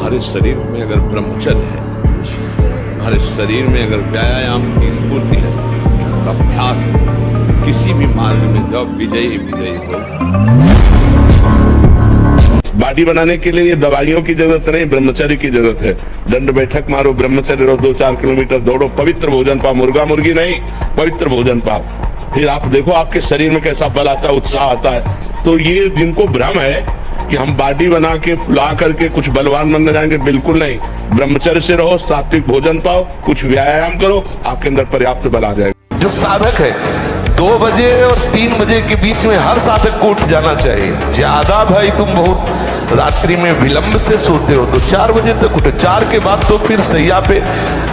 तुम्हारे शरीर में अगर ब्रह्मचर्य है, तुम्हारे शरीर में अगर व्यायाम की स्फूर्ति है, तो अभ्यास है, किसी भी मार्ग में जाओ विजयी विजयी हो। बॉडी बनाने के लिए दवाइयों की जरूरत नहीं, ब्रह्मचर्य की जरूरत है। दंड बैठक मारो, ब्रह्मचर्य रहो, 2-4 किलोमीटर दौड़ो, पवित्र भोजन पाओ, मुर्गा मुर्गी नहीं, पवित्र भोजन पाओ। फिर आप देखो आपके शरीर में कैसा बल आता है, उत्साह आता है। तो ये जिनको भ्रम है कि हम बॉडी बना के फुला करके कुछ बलवान बन जाएंगे, बिल्कुल नहीं। ब्रह्मचर्य से रहो, सात्विक भोजन पाओ, कुछ व्यायाम करो, आपके अंदर पर्याप्त बल आ जाएगा। जो साधक है 2 बजे और 3 बजे के बीच में हर साधक को उठ जाना चाहिए। ज्यादा भाई तुम बहुत रात्रि में विलंब से सोते हो तो 4 बजे तक उठो। 4 के बाद तो फिर सैया पे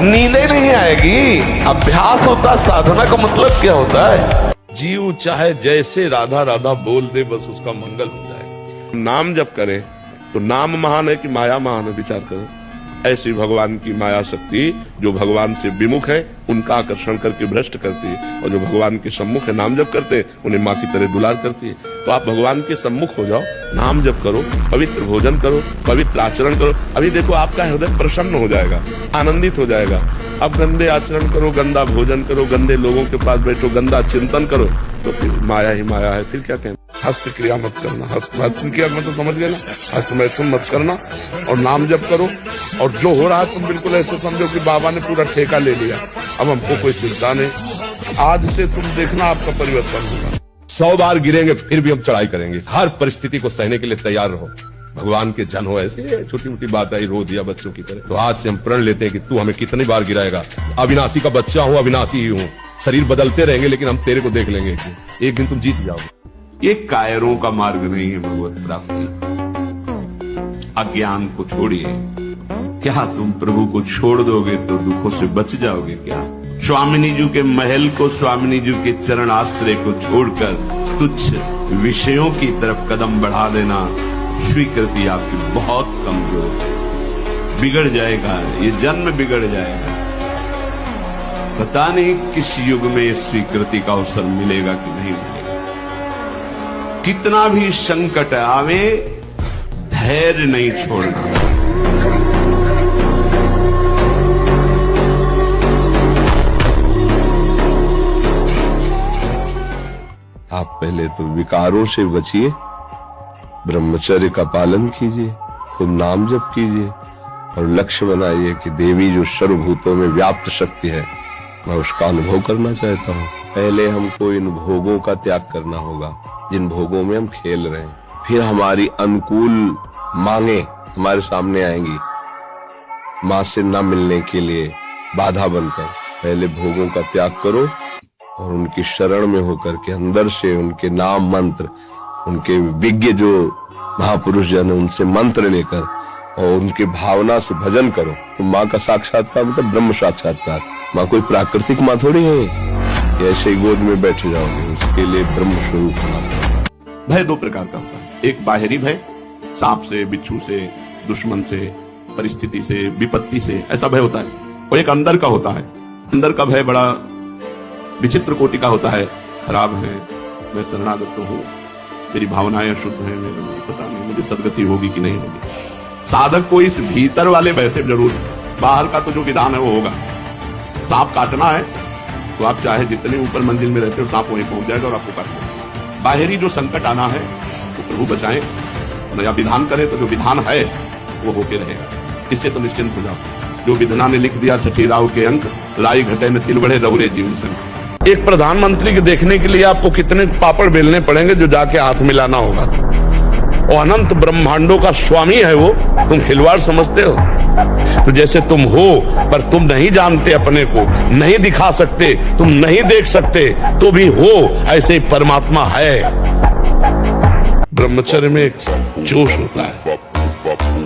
नींदें नहीं आएगी। अभ्यास होता है, साधना का मतलब क्या होता है? जीव चाहे जैसे राधा राधा बोल दे, बस उसका मंगल हो जाएगा। नाम जब करें तो नाम महान है कि माया महान है, विचार करो। ऐसी भगवान की माया शक्ति जो भगवान से विमुख है उनका आकर्षण करके भ्रष्ट करती है, और जो भगवान के सम्मुख है नाम जप करते हैं उन्हें माँ की तरह दुलार करती है। तो आप भगवान के सम्मुख हो जाओ, नाम जप करो, पवित्र भोजन करो, पवित्र आचरण करो। अभी देखो आपका हृदय प्रसन्न हो जाएगा, आनंदित हो जाएगा। अब गंदे आचरण करो, गंदा भोजन करो, गंदे लोगों के पास बैठो, गंदा चिंतन करो, तो फिर माया ही माया है। फिर क्या कहना, हस्त क्रिया मत करना। हस्त क्रिया मतलब समझ गए ना, हस्त मैथुन मत करना, और नाम जप करो। और जो हो रहा है तुम बिल्कुल ऐसे समझो कि बाबा ने पूरा ठेका ले लिया, अब हमको कोई चिंता नहीं। आज से तुम देखना आपका परिवर्तन होगा। 100 बार गिरेंगे फिर भी हम चढ़ाई करेंगे। हर परिस्थिति को सहने के लिए तैयार रहो। भगवान के जन हो, ऐसे छोटी मोटी बात है, रो दिया बच्चों की तरह। तो आज से हम प्रण लेते हैं कि तू हमें कितनी बार गिराएगा। अविनाशी का बच्चा हूँ, अविनाशी ही हूँ। शरीर बदलते रहेंगे लेकिन हम तेरे को देख लेंगे, एक दिन तुम जीत जाओगे। ये कायरों का मार्ग नहीं है भगवत प्राप्ति। अज्ञान को छोड़िए। क्या तुम प्रभु को छोड़ दोगे तो दुखों से बच जाओगे क्या? स्वामिनी जी के महल को, स्वामिनी जी के चरण आश्रय को छोड़कर तुच्छ विषयों की तरफ कदम बढ़ा देना, स्वीकृति आपकी बहुत कमजोर, बिगड़ जाएगा, ये जन्म बिगड़ जाएगा। पता नहीं किस युग में इस स्वीकृति का अवसर मिलेगा कि नहीं मिलेगा। कितना भी संकट आवे, धैर्य नहीं छोड़ना। आप पहले तो विकारों से बचिए, ब्रह्मचर्य का पालन कीजिए, खूब नाम जप कीजिए, और लक्ष्य बनाइए कि देवी जो सर्वभूतों में व्याप्त शक्ति है, मैं उसका अनुभव करना चाहता हूँ। पहले हमको इन भोगों का त्याग करना होगा जिन भोगों में हम खेल रहे हैं। फिर हमारी अनुकूल मांगे हमारे सामने आएंगी, माँ से न मिलने के लिए बाधा बनकर। पहले भोगों का त्याग करो और उनकी शरण में होकर के अंदर से उनके नाम मंत्र, उनके विज्ञ जो महापुरुष जन है उनसे मंत्र लेकर और उनके भावना से भजन करो। तो माँ का साक्षात्कार मतलब ब्रह्म साक्षात्कार। माँ कोई प्राकृतिक माँ थोड़ी है, ऐसे ही गोद में बैठ जाओगे, उसके लिए ब्रह्म स्वरूप होना। भय 2 प्रकार का होता है। एक बाहरी भय, सांप से, बिच्छू से, दुश्मन से, परिस्थिति से, विपत्ति से, ऐसा भय होता है। और एक अंदर का होता है। अंदर का भय बड़ा विचित्र कोटि का होता है। खराब है, मैं शरणागत हूँ, मेरी भावनाएं अशुद्ध हैं, पता नहीं मुझे सदगति होगी कि नहीं होगी। साधक को इस भीतर वाले भय से जरूर, बाहर का तो जो विधान है वो होगा। सांप काटना है तो आप चाहे जितने ऊपर मंजिल में रहते हो, सांप वहीं पहुंच जाएगा और आपको काटना। बाहरी जो संकट आना है वो प्रभु बचाएं, और या विधान करें तो जो विधान है वो होके रहेगा। इससे तो निश्चिंत हो जाओ। जो विधान ने लिख दिया छठी राव के अंक, लाई घटे में तिल बढ़े रहुरे जीवन संग। एक प्रधानमंत्री के देखने के लिए आपको कितने पापड़ बेलने पड़ेंगे जो जाके हाथ मिलाना होगा। और अनंत ब्रह्मांडों का स्वामी है वो, तुम खिलवाड़ समझते हो? तो जैसे तुम हो पर तुम नहीं जानते, अपने को नहीं दिखा सकते, तुम नहीं देख सकते तो भी हो, ऐसे ही परमात्मा है। ब्रह्मचर्य में एक जोश होता है,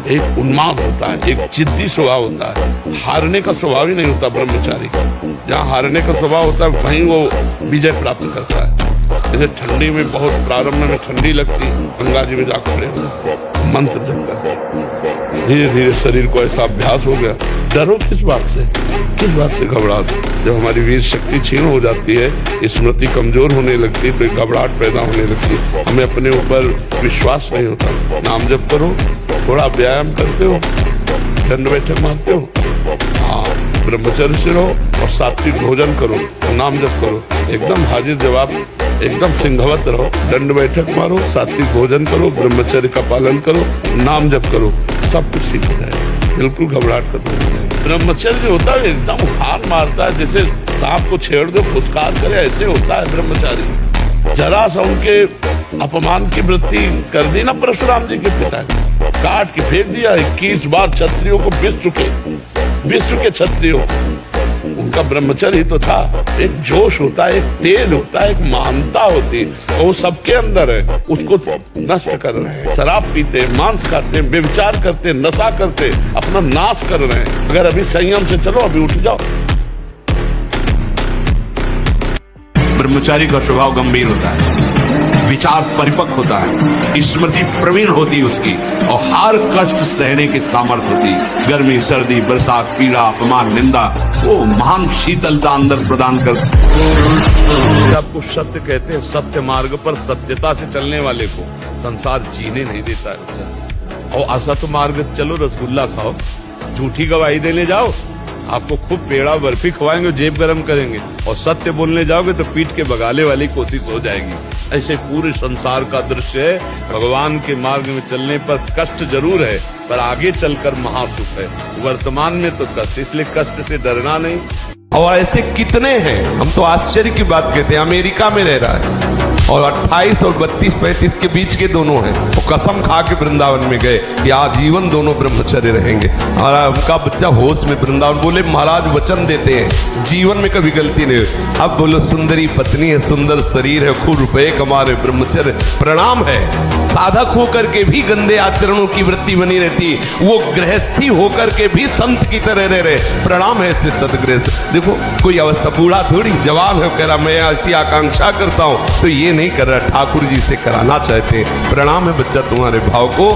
एक उन्माद होता है, एक जिद्दी स्वभाव होता है। हारने का स्वभाव ही नहीं होता ब्रह्मचारी का। जहाँ हारने का स्वभाव होता है वहीं वो विजय प्राप्त करता है। जैसे ठंडी में बहुत प्रारंभ में ठंडी लगती, गंगा जी में जाकर खड़े मंत्र जप करते, धीरे धीरे शरीर को ऐसा अभ्यास हो गया। डरो किस बात से, किस बात से घबराहट? जब हमारी वीर शक्ति क्षीण हो जाती है, स्मृति कमजोर होने लगती है, तो एक घबराहट पैदा होने लगती है। हमें अपने ऊपर विश्वास नहीं होता। नाम जप करो, थोड़ा व्यायाम करते हो, दंड बैठक मानते हो? हाँ, ब्रह्मचर्य से रहो और सात्विक भोजन करो और नाम जप करो, एकदम हाजिर जवाब, एकदम सिंहवत रहो। दंड बैठक मारो, सात्विक भोजन करो, ब्रह्मचर्य का पालन करो, नाम जप करो, सब कुछ ठीक हो जाएगा, बिल्कुल घबराहट खत्म हो जाएगी। ब्रह्मचर्य जो होता है एकदम हाथ मारता है, जैसे सांप को छेड़ दो फुसकार करे, ऐसे होता है ब्रह्मचारी। जरा सा उनके अपमान की वृत्ति कर दी ना परशुराम जी के पिता ने, काट के फेंक दिया। 21 बार क्षत्रियों को विश्व के क्षत्रियों, उनका ब्रह्मचर्य ही तो था। एक जोश होता है, एक तेज होता है, एक महानता होती है, वो सबके अंदर है, उसको नष्ट कर रहे हैं। शराब पीते, मांस खाते, व्यभिचार करते, नशा करते, अपना नाश कर रहे हैं। अगर अभी संयम से चलो, अभी उठ जाओ। ब्रह्मचारी का स्वभाव गंभीर होता है, विचार परिपक्व होता है, स्मृति प्रवीण होती उसकी, और हर कष्ट सहने की सामर्थ्य होती। गर्मी, सर्दी, बरसात, पीड़ा, अपमान, निंदा, वो महान शीतलता अंदर प्रदान कर। आपको सत्य कहते हैं, सत्य मार्ग पर सत्यता से चलने वाले को संसार जीने नहीं देता है। और असत मार्ग चलो, रसगुल्ला खाओ, झूठी गवाही देने जाओ, आपको खूब पेड़ा बर्फी खवाएंगे, जेब गरम करेंगे, और सत्य बोलने जाओगे तो पीठ के बगाले वाली कोशिश हो जाएगी। ऐसे पूरे संसार का दृश्य है। भगवान के मार्ग में चलने पर कष्ट जरूर है, पर आगे चलकर महासुख है। वर्तमान में तो कष्ट, इसलिए कष्ट से डरना नहीं। और ऐसे कितने हैं, हम तो आश्चर्य की बात कहते हैं, अमेरिका में रह रहा है और 28 और 32-35 के बीच के दोनों हैं, वो कसम खा के वृंदावन में गए कि आजीवन दोनों ब्रह्मचर्य रहेंगे। और उनका बच्चा होश में वृंदावन, बोले महाराज वचन देते हैं जीवन में कभी गलती नहीं हुई। अब बोलो सुंदरी पत्नी है, सुंदर शरीर है, खूब रुपए कमा रहे, ब्रह्मचर्य प्रणाम है। साधक होकर के भी गंदे आचरणों की वृत्ति बनी रहती, वो गृहस्थी होकर के भी संत की तरह रह रहे, प्रणाम है इससे सदगृहस्थ। देखो कोई अवस्था, बूढ़ा थोड़ी जवान है, कह रहा मैं ऐसी आकांक्षा करता हूं, तो ये नहीं कर रहा, ठाकुर जी से कराना चाहते हैं। प्रणाम है बच्चा तुम्हारे भाव को।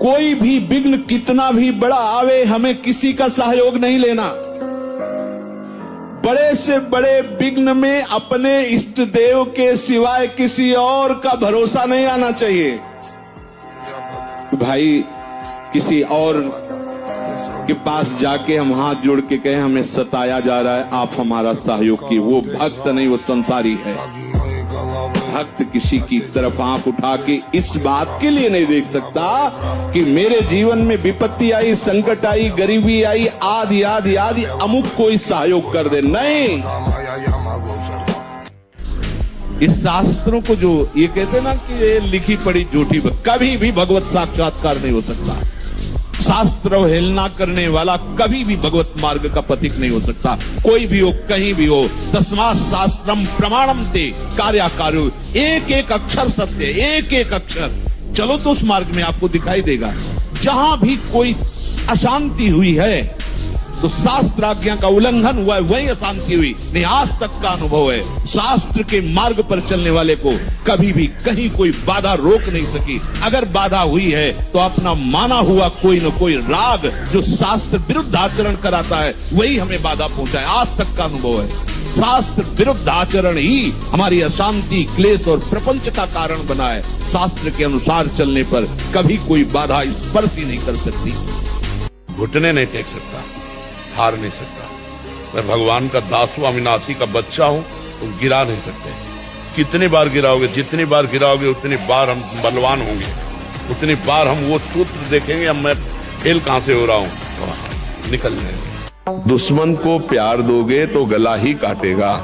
कोई भी विघ्न कितना भी बड़ा आवे, हमें किसी का सहयोग नहीं लेना। बड़े से बड़े विघ्न में अपने इष्ट देव के सिवाय किसी और का भरोसा नहीं आना चाहिए। भाई किसी और के पास जाके हम हाथ जोड़ के कहें हमें सताया जा रहा है, आप हमारा सहयोग की, वो भक्त नहीं, वो संसारी है। भक्त किसी की तरफ आंख उठा के इस बात के लिए नहीं देख सकता कि मेरे जीवन में विपत्ति आई, संकट आई, गरीबी आई, आदि आदि आदि अमुक कोई सहयोग कर दे, नहीं। इस शास्त्रों को जो ये कहते ना कि ये लिखी पड़ी झूठी, कभी भी भगवत साक्षात्कार नहीं हो सकता। शास्त्र अवहेलना करने वाला कभी भी भगवत मार्ग का पथिक नहीं हो सकता, कोई भी हो, कहीं भी हो। तस्मात् शास्त्रम प्रमाणम ते कार्याकार्यो, एक एक अक्षर सत्य, एक एक अक्षर। चलो तो उस मार्ग में आपको दिखाई देगा। जहां भी कोई अशांति हुई है तो शास्त्र आज्ञा का उल्लंघन हुआ है, वही अशांति हुई, नहीं आज तक का अनुभव है। शास्त्र के मार्ग पर चलने वाले को कभी भी कहीं कोई बाधा रोक नहीं सकी। अगर बाधा हुई है तो अपना माना हुआ कोई न कोई राग जो शास्त्र विरुद्ध आचरण कराता है, वही हमें बाधा पहुंचाए, आज तक का अनुभव है। शास्त्र विरुद्ध आचरण ही हमारी अशांति, क्लेश और प्रपंच का कारण बना है। शास्त्र के अनुसार चलने पर कभी कोई बाधा स्पर्श ही नहीं कर सकती। घुटने नहीं टेक सकता, हार नहीं सकता। मैं भगवान का दास हूं, अविनाशी का बच्चा हूं, तुम गिरा नहीं सकते। कितनी बार गिराओगे, जितनी बार गिराओगे उतनी बार हम बलवान होंगे, उतनी बार हम वो सूत्र देखेंगे, अब मैं फेल कहां से हो रहा हूं, निकल जाएंगे। दुश्मन को प्यार दोगे तो गला ही काटेगा,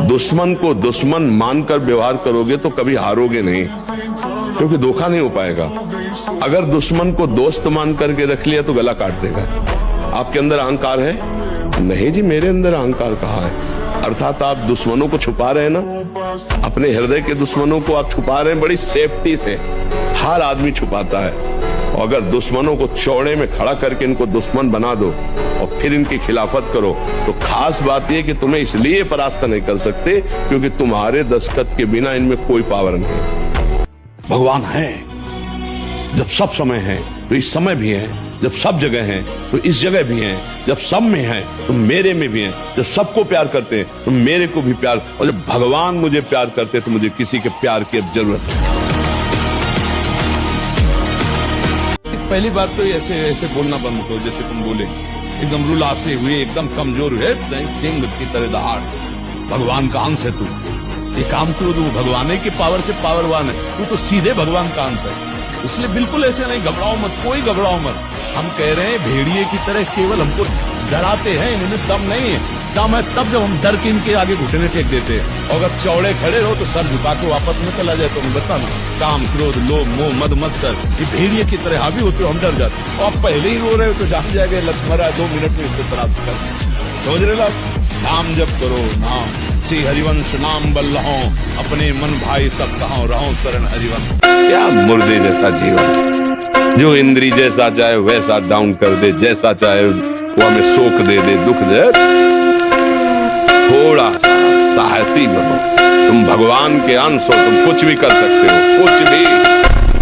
दुश्मन को दुश्मन मानकर व्यवहार करोगे तो कभी हारोगे नहीं, क्योंकि धोखा नहीं हो पाएगा। अगर दुश्मन को दोस्त मान करके रख लिया तो गला काट देगा। आपके अंदर अहंकार है? नहीं जी, मेरे अंदर अहंकार कहाँ है? अर्थात आप दुश्मनों को छुपा रहे हैं ना, अपने हृदय के दुश्मनों को आप छुपा रहे हैं बड़ी सेफ्टी से। हर आदमी छुपाता है, और अगर दुश्मनों को चौड़े में खड़ा करके इनको दुश्मन बना दो और फिर इनकी खिलाफत करो, तो खास बात यह कि तुम्हें इसलिए परास्त नहीं कर सकते क्योंकि तुम्हारे दस्तखत के बिना इनमें कोई पावर नहीं। भगवान है जब सब समय है तो इस समय भी है, जब सब जगह हैं तो इस जगह भी हैं, जब सब में हैं तो मेरे में भी हैं, जब सबको प्यार करते हैं तो मेरे को भी प्यार, और जब भगवान मुझे प्यार करते तो मुझे किसी के प्यार की जरूरत नहीं। पहली बात तो ऐसे ऐसे बोलना बंद करो जैसे तुम बोले, एकदम रुलासे हुए, एकदम कमजोर हुए, सिंह की तरह दहाड़। भगवान का अंश है तू, ये काम करो तो भगवान की पावर से पावरवान है, तू तो सीधे भगवान का अंश है। इसलिए बिल्कुल ऐसे नहीं, घबराओ मत, कोई घबराओ मत। हम कह रहे हैं भेड़िए की तरह केवल हमको डराते हैं, इन्होंने दम नहीं है। दम है तब जब हम डर के इनके आगे घुटने टेक देते हैं, और अगर चौड़े खड़े रहो तो सर झुका के वापस में चला जाए तो मैं बताना, काम क्रोध लोभ मोह मद मत्सर ये भेड़िए की तरह हावी होते हो, हम डर जाते हैं। और आप पहले ही रो रहे हो तो जान जाएगा लक्ष्मणा 2 मिनट में इसको प्राप्त कर। समझ रहे लोग, नाम जप करो, नाम श्री हरिवंश नाम बल्लहों, अपने मन भाई सब कहो रहो शरण हरिवंश। क्या मुर्दे जैसा जीवन, जो इंद्री जैसा चाहे वैसा डाउन कर दे, जैसा चाहे वो हमें शोक दे दे, दुख दे। थोड़ा सा साहसी बनो, तुम भगवान के अंश हो, तुम कुछ भी कर सकते हो, कुछ भी।